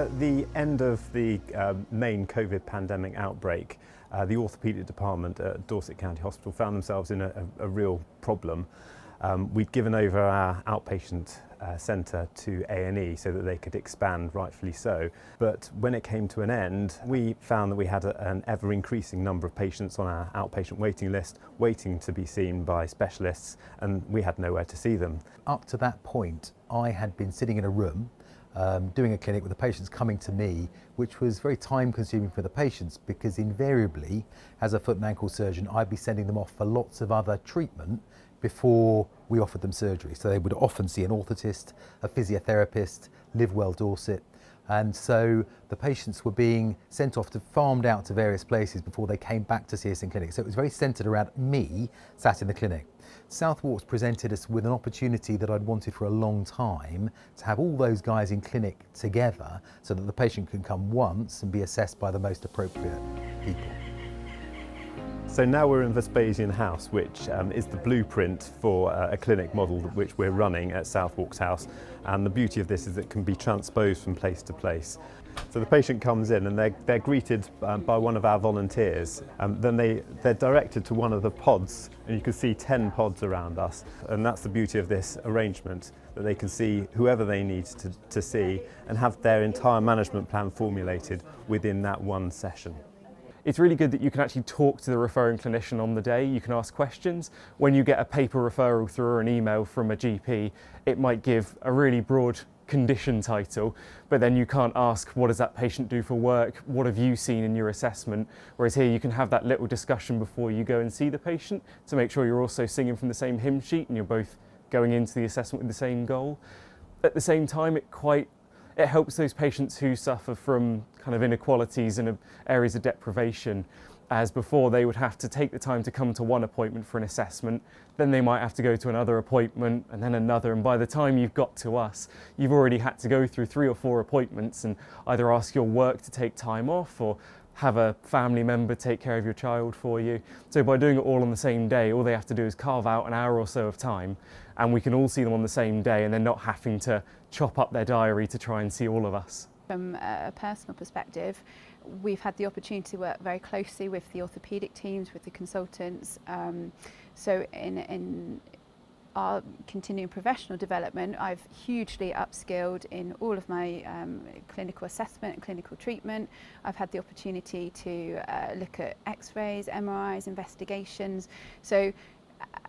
At the end of the main COVID pandemic outbreak, the orthopaedic department at Dorset County Hospital found themselves in a real problem. We'd given over our outpatient centre to A&E so that they could expand, rightfully so. But when it came to an end, we found that we had an ever-increasing number of patients on our outpatient waiting list, waiting to be seen by specialists, and we had nowhere to see them. Up to that point, I had been sitting in a room doing a clinic with the patients coming to me, which was very time consuming for the patients because invariably, as a foot and ankle surgeon, I'd be sending them off for lots of other treatment before we offered them surgery. So they would often see an orthotist, a physiotherapist, Live Well Dorset. And so the patients were being sent off farmed out to various places before they came back to see us in clinic. So it was very centred around me sat in the clinic. Southwark's presented us with an opportunity that I'd wanted for a long time, to have all those guys in clinic together so that the patient can come once and be assessed by the most appropriate people. So now we're in Vespasian House, which is the blueprint for a clinic model which we're running at Southwark's House. And the beauty of this is it can be transposed from place to place. So the patient comes in and they're greeted by one of our volunteers. Then they're directed to one of the pods, and you can see 10 pods around us. And that's the beauty of this arrangement, that they can see whoever they need to see and have their entire management plan formulated within that one session. It's really good that you can actually talk to the referring clinician on the day. You can ask questions. When you get a paper referral through or an email from a GP, it might give a really broad condition title, but then you can't ask, what does that patient do for work? What have you seen in your assessment? Whereas here you can have that little discussion before you go and see the patient to make sure you're also singing from the same hymn sheet and you're both going into the assessment with the same goal. At the same time, it helps those patients who suffer from kind of inequalities and areas of deprivation, as before they would have to take the time to come to one appointment for an assessment, then they might have to go to another appointment and then another, and by the time you've got to us, you've already had to go through 3 or 4 appointments and either ask your work to take time off or have a family member take care of your child for you. So by doing it all on the same day, all they have to do is carve out an hour or so of time, and we can all see them on the same day, and they're not having to chop up their diary to try and see all of us. From a personal perspective, we've had the opportunity to work very closely with the orthopaedic teams, with the consultants. So in our continuing professional development, I've hugely upskilled in all of my clinical assessment and clinical treatment. I've had the opportunity to look at x-rays, MRIs, investigations. So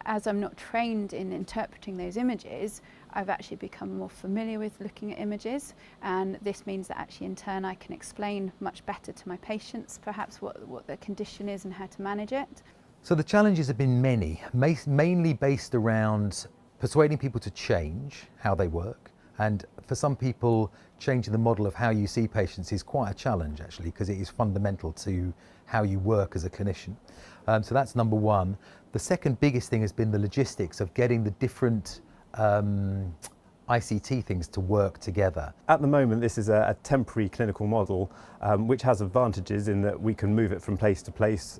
as I'm not trained in interpreting those images, I've actually become more familiar with looking at images, and this means that actually in turn I can explain much better to my patients perhaps what their condition is and how to manage it. So the challenges have been many, mainly based around persuading people to change how they work, and for some people changing the model of how you see patients is quite a challenge actually, because it is fundamental to how you work as a clinician. So that's number one. The second biggest thing has been the logistics of getting the different ICT things to work together. At the moment, this is a temporary clinical model which has advantages in that we can move it from place to place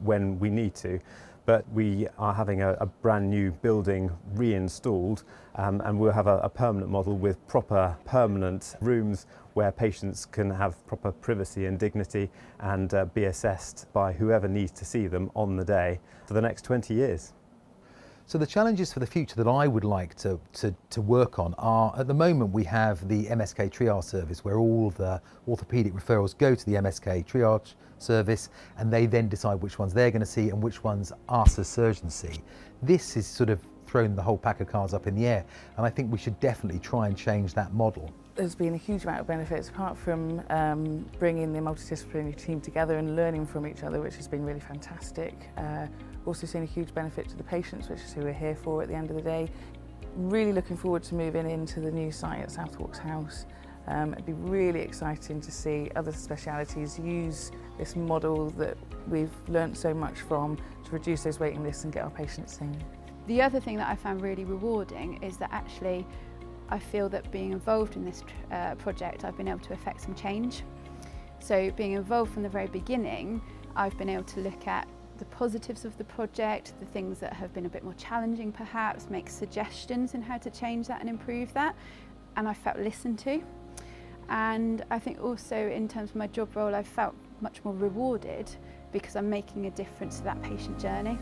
when we need to. But we are having a brand new building reinstalled, and we'll have a permanent model with proper permanent rooms where patients can have proper privacy and dignity and be assessed by whoever needs to see them on the day for the next 20 years. So the challenges for the future that I would like to work on are, at the moment we have the MSK triage service where all the orthopaedic referrals go to the MSK triage service, and they then decide which ones they're going to see and which ones us as surgeons see. This has sort of thrown the whole pack of cards up in the air, and I think we should definitely try and change that model. There's been a huge amount of benefits apart from bringing the multidisciplinary team together and learning from each other, which has been really fantastic. Also seen a huge benefit to the patients, which is who we're here for at the end of the day. Really looking forward to moving into the new site at Southwark's House. It'd be really exciting to see other specialities use this model that we've learnt so much from to reduce those waiting lists and get our patients seen. The other thing that I found really rewarding is that actually I feel that being involved in this project, I've been able to affect some change. So being involved from the very beginning, I've been able to look at the positives of the project, the things that have been a bit more challenging perhaps, make suggestions on how to change that and improve that, and I felt listened to. And I think also in terms of my job role, I felt much more rewarded because I'm making a difference to that patient journey.